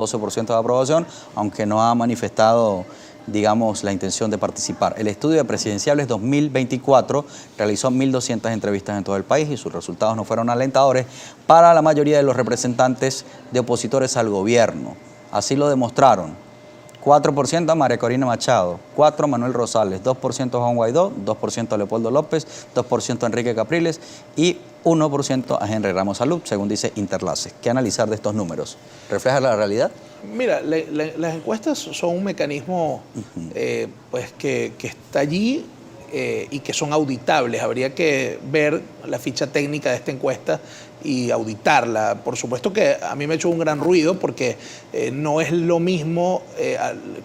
12% de aprobación, aunque no ha manifestado, digamos, la intención de participar. El estudio de presidenciables 2024 realizó 1.200 entrevistas en todo el país y sus resultados no fueron alentadores para la mayoría de los representantes de opositores al gobierno. Así lo demostraron. 4% a María Corina Machado, 4% a Manuel Rosales, 2% a Juan Guaidó, 2% a Leopoldo López, 2% a Enrique Capriles y 1% a Henry Ramos Salud, según dice Interlace. ¿Qué analizar de estos números? ¿Refleja la realidad? Mira, las encuestas son un mecanismo pues que está allí y que son auditables. Habría que ver la ficha técnica de esta encuesta y auditarla. Por supuesto que a mí me ha hecho un gran ruido porque no es lo mismo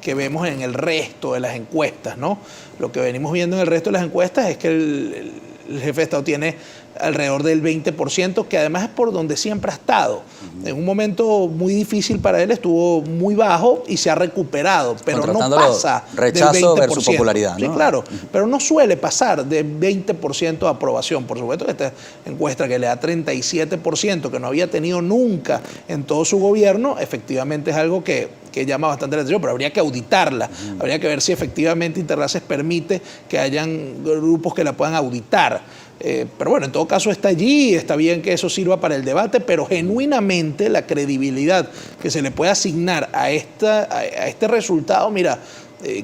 que vemos en el resto de las encuestas, ¿no? Lo que venimos viendo en el resto de las encuestas es que el jefe de Estado tiene alrededor del 20%, que además es por donde siempre ha estado. En un momento muy difícil para él estuvo muy bajo y se ha recuperado, pero no pasa rechazo del 20%. Versus popularidad, ¿no? Sí, claro, pero no suele pasar de 20% de aprobación. Por supuesto que esta encuesta que le da 37%, que no había tenido nunca en todo su gobierno, efectivamente es algo que llama bastante la atención, pero habría que auditarla, habría que ver si efectivamente Interlaces permite que hayan grupos que la puedan auditar. Pero bueno, en todo caso está allí, está bien que eso sirva para el debate, pero genuinamente la credibilidad que se le puede asignar a este resultado, mira,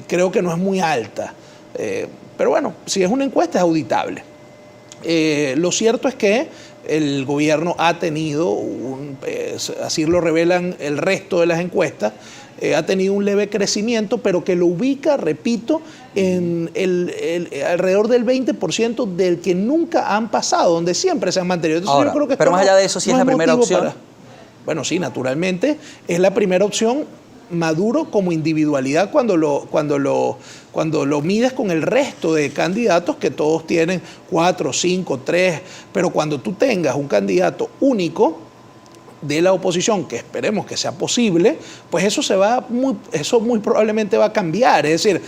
creo que no es muy alta. Pero bueno, si es una encuesta es auditable. Lo cierto es que el gobierno ha tenido, así lo revelan el resto de las encuestas, ha tenido un leve crecimiento, pero que lo ubica, repito, en alrededor del 20% del que nunca han pasado, donde siempre se han mantenido. Entonces, ahora, yo creo que pero más allá de eso, ¿sí es la primera opción? Bueno, sí, naturalmente, es la primera opción. Maduro como individualidad cuando lo mides con el resto de candidatos que todos tienen 4, 5, 3, pero cuando tú tengas un candidato único de la oposición, que esperemos que sea posible, pues eso muy probablemente va a cambiar. Es decir,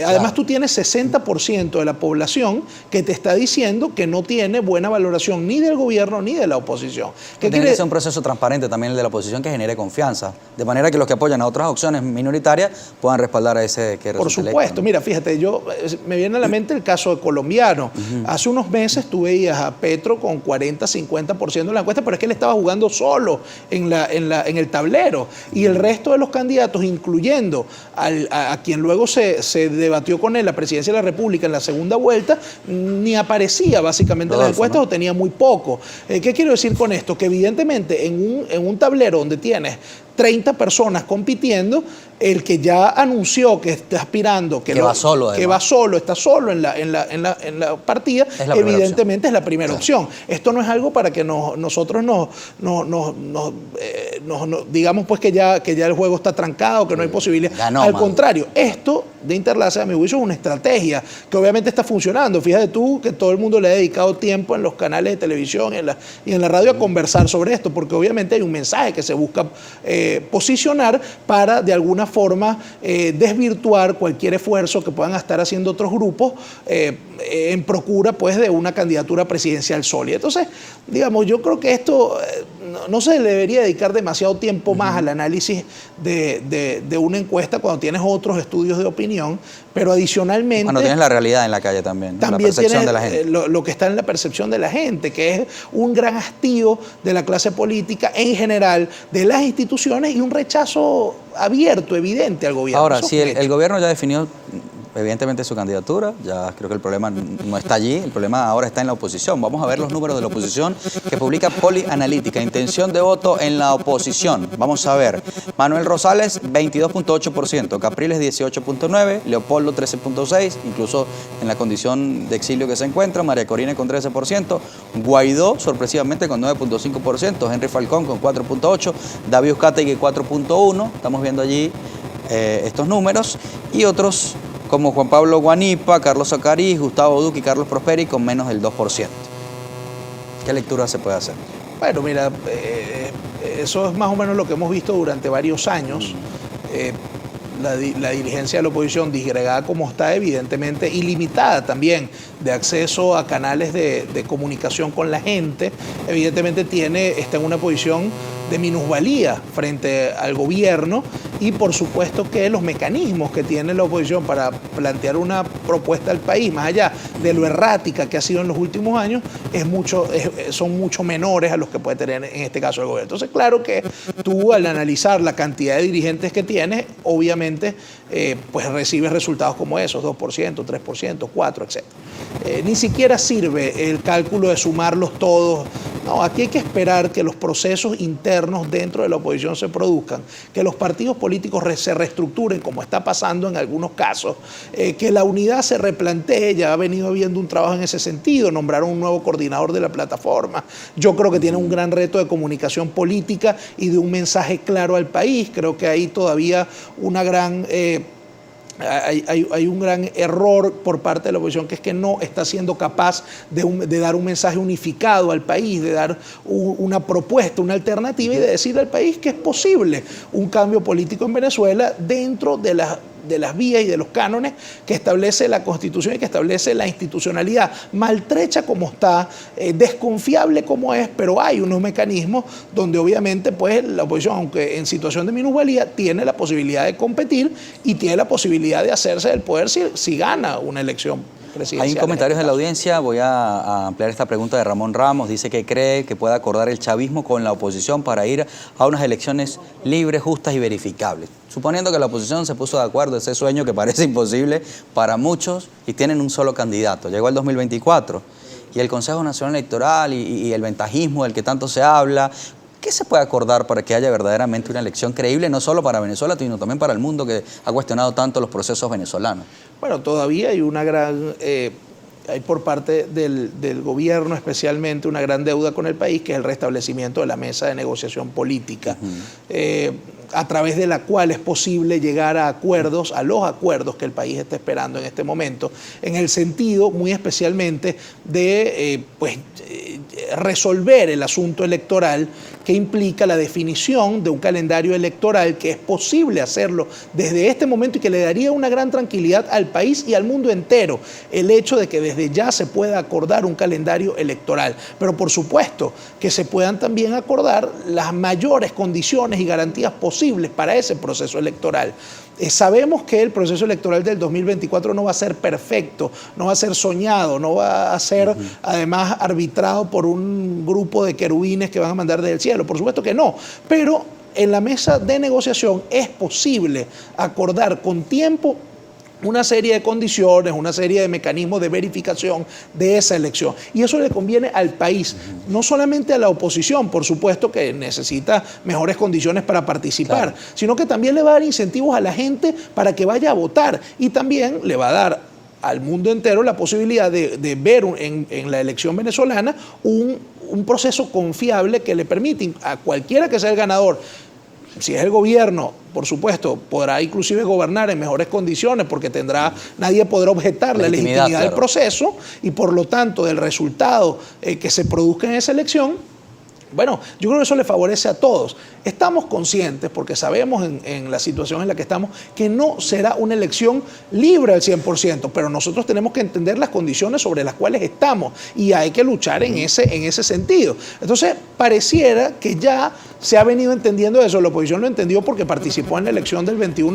además tú tienes 60% de la población que te está diciendo que no tiene buena valoración ni del gobierno ni de la oposición. Tiene que ser un proceso transparente también el de la oposición que genere confianza, de manera que los que apoyan a otras opciones minoritarias puedan respaldar a ese que resulta Por supuesto, electo, ¿no? Mira, fíjate, me viene a la mente el caso de colombiano. Hace unos meses tú veías a Petro con 40, 50% de la encuesta, pero es que él estaba jugando solo en el tablero, y el resto de los candidatos, incluyendo a quien luego se debatió con él la presidencia de la República en la segunda vuelta, ni aparecía básicamente en las encuestas, ¿no? O tenía muy poco. ¿Qué quiero decir con esto? Que evidentemente en un tablero donde tienes 30 personas compitiendo, el que ya anunció que está aspirando, que va solo, está solo en la partida, evidentemente es la primera opción. Esto no es algo para que nosotros digamos pues que ya el juego está trancado, que no hay posibilidad. Al contrario, esto de Interlace, a mi juicio, es una estrategia que obviamente está funcionando. Fíjate tú que todo el mundo le ha dedicado tiempo en los canales de televisión y en la radio a conversar sobre esto, porque obviamente hay un mensaje que se busca posicionar para de alguna forma desvirtuar cualquier esfuerzo que puedan estar haciendo otros grupos en procura pues de una candidatura presidencial sólida. Entonces, digamos, yo creo que esto no se le debería dedicar demasiado tiempo más al análisis de una encuesta cuando tienes otros estudios de opinión, pero adicionalmente... Cuando tienes la realidad en la calle también, la percepción de la gente. Lo que está en la percepción de la gente, que es un gran hastío de la clase política en general, de las instituciones, y un rechazo abierto, evidente al gobierno. Ahora, si el gobierno ya definió evidentemente su candidatura, ya creo que el problema no está allí, el problema ahora está en la oposición. Vamos a ver los números de la oposición que publica Polianalítica. Intención de voto en la oposición. Vamos a ver. Manuel Rosales, 22.8%, Capriles, 18.9%, Leopoldo, 13.6%, incluso en la condición de exilio que se encuentra, María Corina con 13%, Guaidó, sorpresivamente, con 9.5%, Henry Falcón con 4.8%, David Uzcategui, 4.1%, estamos viendo allí estos números, y otros como Juan Pablo Guanipa, Carlos Zacarí, Gustavo Duque y Carlos Prosperi con menos del 2%. ¿Qué lectura se puede hacer? Bueno, mira, eso es más o menos lo que hemos visto durante varios años. La dirigencia de la oposición, disgregada como está, evidentemente, ilimitada también de acceso a canales de comunicación con la gente, evidentemente está en una posición de minusvalía frente al gobierno y por supuesto que los mecanismos que tiene la oposición para plantear una propuesta al país, más allá de lo errática que ha sido en los últimos años, son mucho menores a los que puede tener en este caso el gobierno. Entonces, claro que tú al analizar la cantidad de dirigentes que tienes, obviamente pues recibes resultados como esos, 2%, 3%, 4%, etc. Ni siquiera sirve el cálculo de sumarlos todos. No, aquí hay que esperar que los procesos internos dentro de la oposición se produzcan, que los partidos políticos se reestructuren, como está pasando en algunos casos, que la unidad se replantee. Ya ha venido habiendo un trabajo en ese sentido, nombraron un nuevo coordinador de la plataforma. Yo creo que tiene un gran reto de comunicación política y de un mensaje claro al país. Creo que hay todavía una gran... Hay un gran error por parte de la oposición, que es que no está siendo capaz de dar un mensaje unificado al país, de dar una propuesta, una alternativa y de decir al país que es posible un cambio político en Venezuela dentro de las vías y de los cánones que establece la Constitución y que establece la institucionalidad, maltrecha como está, desconfiable como es, pero hay unos mecanismos donde obviamente pues la oposición, aunque en situación de minusvalía, tiene la posibilidad de competir y tiene la posibilidad de hacerse del poder si gana una elección presidencial. Hay comentarios de la audiencia, voy a ampliar esta pregunta de Ramón Ramos. Dice que cree que puede acordar el chavismo con la oposición para ir a unas elecciones libres, justas y verificables. Suponiendo que la oposición se puso de acuerdo, ese sueño que parece imposible para muchos, y tienen un solo candidato. Llegó el 2024 y el Consejo Nacional Electoral y el ventajismo del que tanto se habla. ¿Qué se puede acordar para que haya verdaderamente una elección creíble, no solo para Venezuela, sino también para el mundo que ha cuestionado tanto los procesos venezolanos? Bueno, todavía hay una gran... hay por parte del gobierno especialmente una gran deuda con el país, que es el restablecimiento de la mesa de negociación política, a través de la cual es posible llegar a acuerdos, a los acuerdos que el país está esperando en este momento, en el sentido muy especialmente de resolver el asunto electoral, que implica la definición de un calendario electoral que es posible hacerlo desde este momento y que le daría una gran tranquilidad al país y al mundo entero, el hecho de que desde ya se pueda acordar un calendario electoral, pero por supuesto que se puedan también acordar las mayores condiciones y garantías posibles para ese proceso electoral. Sabemos que el proceso electoral del 2024 no va a ser perfecto, no va a ser soñado, no va a ser además arbitrado por un grupo de querubines que van a mandar desde el cielo, por supuesto que no, pero en la mesa de negociación es posible acordar con tiempo una serie de condiciones, una serie de mecanismos de verificación de esa elección. Y eso le conviene al país, no solamente a la oposición, por supuesto que necesita mejores condiciones para participar, claro, sino que también le va a dar incentivos a la gente para que vaya a votar y también le va a dar al mundo entero la posibilidad de ver en la elección venezolana un proceso confiable que le permite a cualquiera que sea el ganador. Si es el gobierno, por supuesto, podrá inclusive gobernar en mejores condiciones porque nadie podrá objetar la legitimidad del proceso y por lo tanto del resultado que se produzca en esa elección. Bueno, yo creo que eso le favorece a todos. Estamos conscientes, porque sabemos en la situación en la que estamos, que no será una elección libre al 100%, pero nosotros tenemos que entender las condiciones sobre las cuales estamos y hay que luchar en ese sentido. Entonces, pareciera que ya se ha venido entendiendo eso. La oposición lo entendió porque participó en la elección del 21